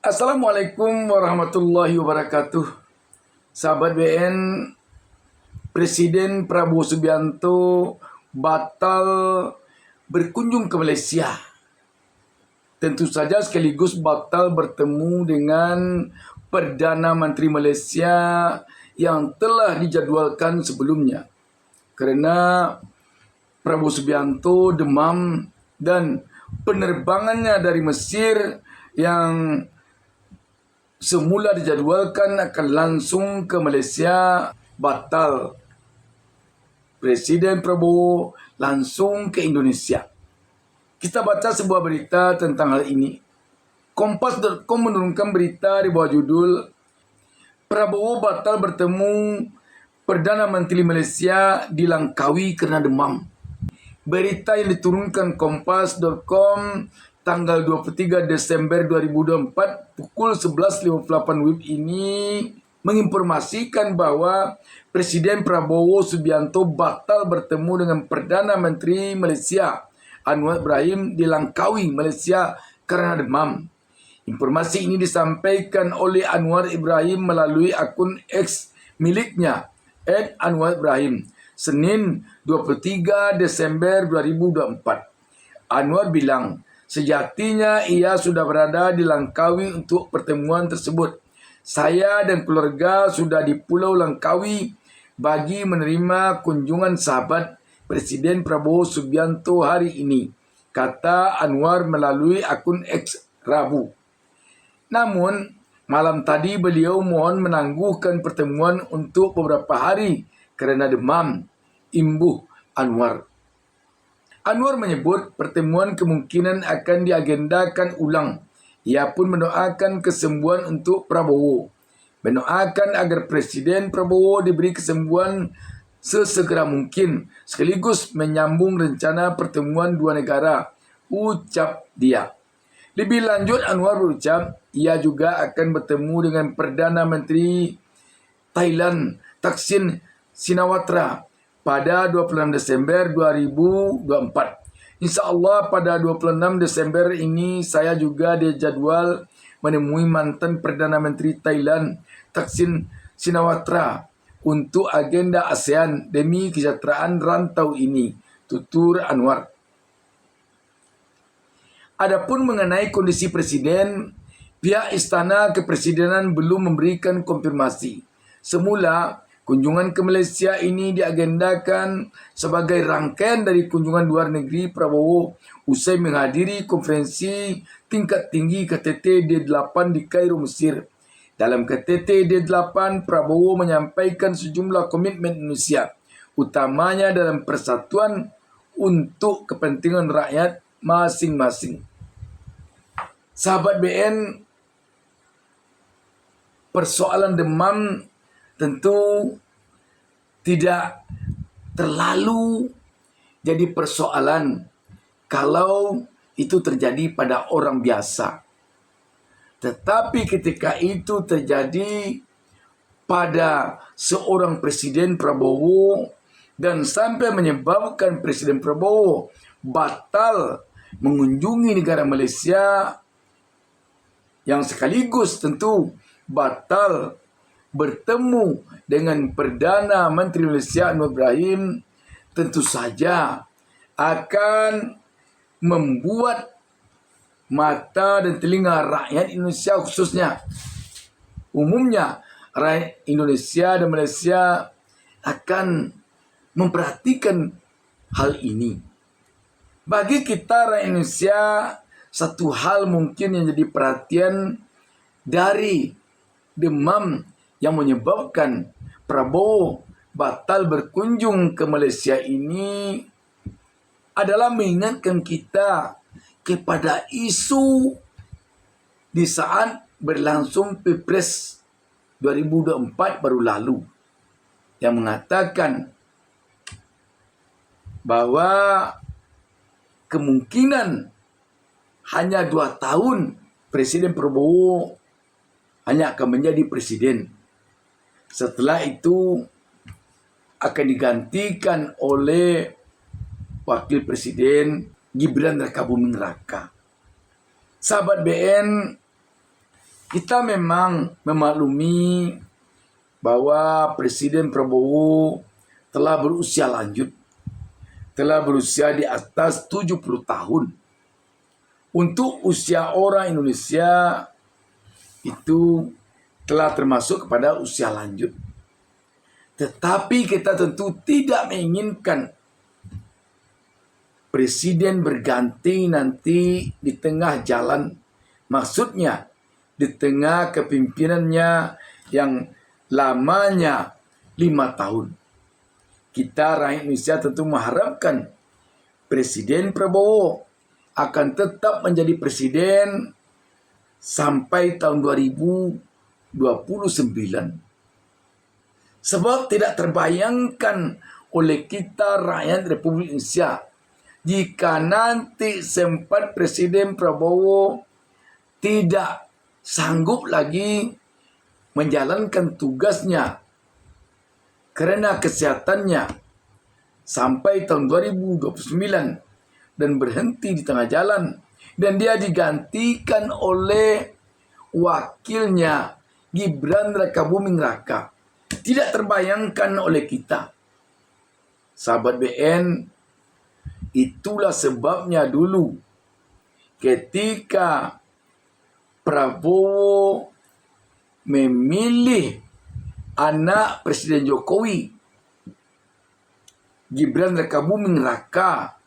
Assalamualaikum warahmatullahi wabarakatuh. Sahabat BN, Presiden Prabowo Subianto batal berkunjung ke Malaysia. Tentu saja sekaligus batal bertemu dengan Perdana Menteri Malaysia yang telah dijadwalkan sebelumnya. Karena Prabowo Subianto demam dan penerbangannya dari Mesir yang semula dijadwalkan akan langsung ke Malaysia batal. Presiden Prabowo langsung ke Indonesia. Kita baca sebuah berita tentang hal ini. Kompas.com menurunkan berita di bawah judul Prabowo batal bertemu Perdana Menteri Malaysia di Langkawi karena demam. Berita yang diturunkan Kompas.com tanggal 23 Desember 2024 pukul 11.58 WIB ini menginformasikan bahwa Presiden Prabowo Subianto batal bertemu dengan Perdana Menteri Malaysia Anwar Ibrahim di Langkawi, Malaysia karena demam. Informasi ini disampaikan oleh Anwar Ibrahim melalui akun X miliknya @Anwar Ibrahim Senin 23 Desember 2024. Anwar bilang, sejatinya ia sudah berada di Langkawi untuk pertemuan tersebut. Saya dan keluarga sudah di Pulau Langkawi bagi menerima kunjungan sahabat Presiden Prabowo Subianto hari ini, kata Anwar melalui akun X Rabu. Namun, malam tadi beliau mohon menangguhkan pertemuan untuk beberapa hari karena demam, imbuh Anwar. Anwar menyebut pertemuan kemungkinan akan diagendakan ulang. Ia pun mendoakan kesembuhan untuk Prabowo. Mendoakan agar Presiden Prabowo diberi kesembuhan sesegera mungkin, sekaligus menyambung rencana pertemuan dua negara, ucap dia. Lebih lanjut, Anwar berucap, ia juga akan bertemu dengan Perdana Menteri Thailand Thaksin Shinawatra pada 26 Desember 2024. InsyaAllah pada 26 Desember ini saya juga dijadwal menemui mantan Perdana Menteri Thailand Thaksin Shinawatra untuk agenda ASEAN demi kesejahteraan rantau ini, tutur Anwar. Adapun mengenai kondisi Presiden, pihak Istana Kepresidenan belum memberikan konfirmasi. Semula, kunjungan ke Malaysia ini diagendakan sebagai rangkaian dari kunjungan luar negeri Prabowo usai menghadiri konferensi tingkat tinggi KTT D8 di Kairo, Mesir. Dalam KTT D8, Prabowo menyampaikan sejumlah komitmen Indonesia, utamanya dalam persatuan untuk kepentingan rakyat masing-masing. Sahabat BN, persoalan demam tentu tidak terlalu jadi persoalan kalau itu terjadi pada orang biasa. Tetapi ketika itu terjadi pada seorang Presiden Prabowo dan sampai menyebabkan Presiden Prabowo batal mengunjungi negara Malaysia, yang sekaligus tentu batal bertemu dengan Perdana Menteri Malaysia Anwar Ibrahim, tentu saja akan membuat mata dan telinga rakyat Indonesia, khususnya umumnya rakyat Indonesia dan Malaysia, akan memperhatikan hal ini. Bagi kita rakyat Indonesia, satu hal mungkin yang jadi perhatian dari demam yang menyebabkan Prabowo batal berkunjung ke Malaysia ini adalah mengingatkan kita kepada isu di saat berlangsung Pilpres 2024 baru lalu, yang mengatakan bahwa kemungkinan hanya 2 tahun Presiden Prabowo hanya akan menjadi presiden. Setelah itu akan digantikan oleh Wakil Presiden Gibran Rakabuming Raka. Sahabat BN, Kita memang memaklumi bahwa Presiden Prabowo telah berusia lanjut, telah berusia di atas 70 tahun. Untuk usia orang Indonesia itu telah termasuk kepada usia lanjut. Tetapi kita tentu tidak menginginkan presiden berganti nanti di tengah jalan. Maksudnya di tengah kepemimpinannya yang lamanya 5 tahun. Kita rakyat Indonesia tentu mengharapkan Presiden Prabowo akan tetap menjadi presiden sampai tahun 2029. Sebab tidak terbayangkan oleh kita rakyat Republik Indonesia jika nanti sempat Presiden Prabowo tidak sanggup lagi menjalankan tugasnya karena kesehatannya sampai tahun 2029 dan berhenti di tengah jalan dan dia digantikan oleh wakilnya Gibran Rakabuming Raka. Tidak terbayangkan oleh kita. Sahabat BN, itulah sebabnya dulu ketika Prabowo memilih anak Presiden Jokowi, Gibran Rakabuming Raka,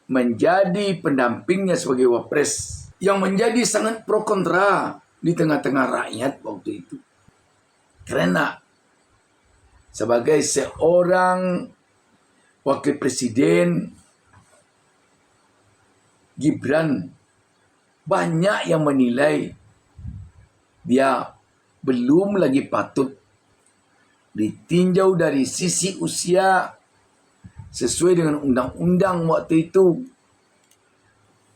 menjadi pendampingnya sebagai wapres, yang menjadi sangat pro kontra di tengah-tengah rakyat waktu itu. Karena sebagai seorang wakil presiden, Gibran banyak yang menilai dia belum lagi patut ditinjau dari sisi usia sesuai dengan undang-undang waktu itu.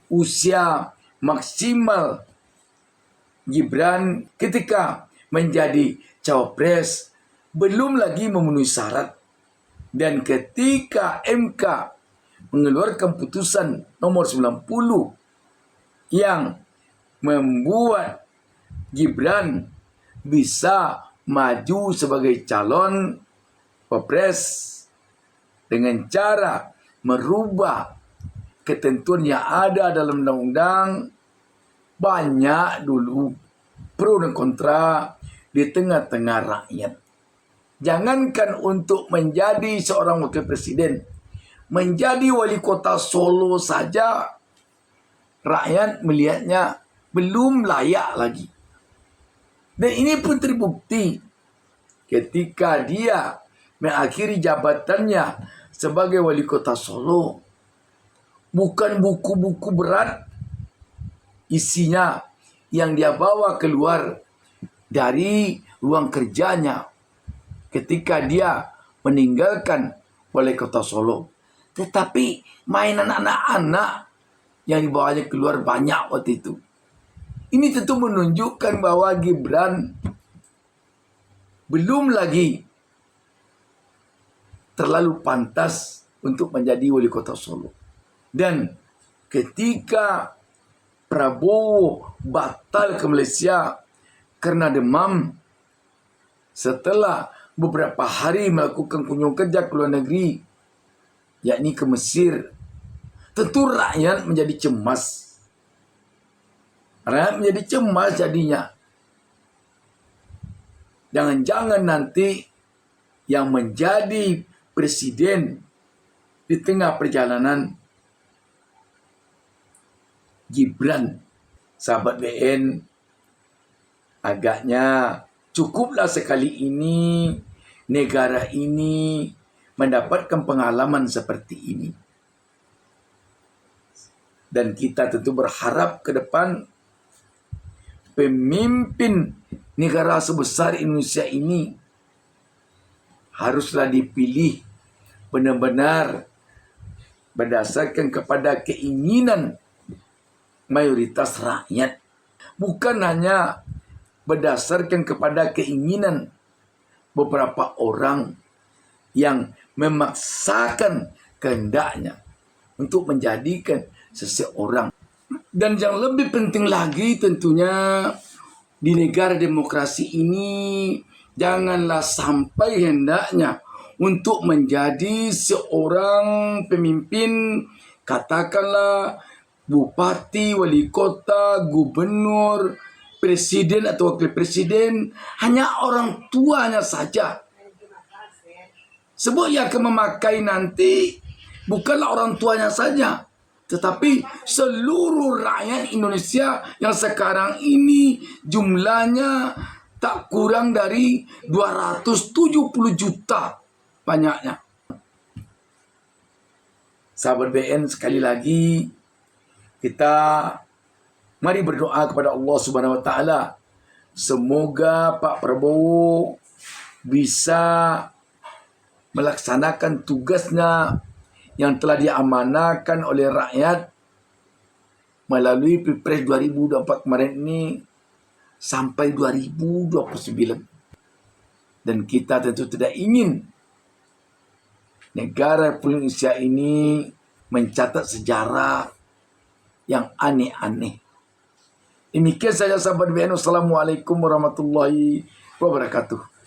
Usia maksimal Gibran ketika menjadi cawapres belum lagi memenuhi syarat. Dan ketika MK mengeluarkan putusan nomor 90 yang membuat Gibran bisa maju sebagai calon wapres dengan cara merubah ketentuan yang ada dalam undang-undang, banyak dulu pro dan kontra di tengah-tengah rakyat. Jangankan untuk menjadi seorang wakil presiden, menjadi wali kota Solo saja rakyat melihatnya belum layak lagi. Dan ini pun terbukti ketika dia mengakhiri jabatannya sebagai wali kota Solo. Bukan buku-buku berat isinya yang dia bawa keluar dari ruang kerjanya ketika dia meninggalkan wali kota Solo. Tetapi mainan anak-anak yang dibawanya keluar banyak waktu itu. Ini tentu menunjukkan bahwa Gibran belum lagi terlalu pantas untuk menjadi wali kota Solo. Dan ketika Prabowo batal ke Malaysia karena demam, setelah beberapa hari melakukan kunjungan kerja ke luar negeri, yakni ke Mesir, tentu rakyat menjadi cemas. Rakyat menjadi cemas jadinya. Jangan-jangan nanti yang menjadi presiden di tengah perjalanan Gibran. Sahabat BN, agaknya cukuplah sekali ini negara ini mendapatkan pengalaman seperti ini. Dan kita tentu berharap ke depan pemimpin negara sebesar Indonesia ini haruslah dipilih benar-benar berdasarkan kepada keinginan mayoritas rakyat. Bukan hanya berdasarkan kepada keinginan beberapa orang yang memaksakan kehendaknya untuk menjadikan seseorang Dan yang lebih penting lagi tentunya di negara demokrasi ini janganlah sampai hendaknya untuk menjadi seorang pemimpin, katakanlah bupati, wali kota, gubernur, presiden atau wakil presiden, hanya orang tuanya saja. Sebab yang akan memakai nanti bukanlah orang tuanya saja, tetapi seluruh rakyat Indonesia yang sekarang ini jumlahnya tak kurang dari 270 juta banyaknya. Sahabat BN, sekali lagi kita mari berdoa kepada Allah Subhanahu wa taala. Semoga Pak Prabowo bisa melaksanakan tugasnya yang telah diamanahkan oleh rakyat melalui Pilpres 2024 kemarin ini sampai 2029. Dan kita tentu tidak ingin negara Indonesia ini mencatat sejarah yang aneh-aneh. Demikian saja sahabat BNU. Assalamualaikum warahmatullahi wabarakatuh.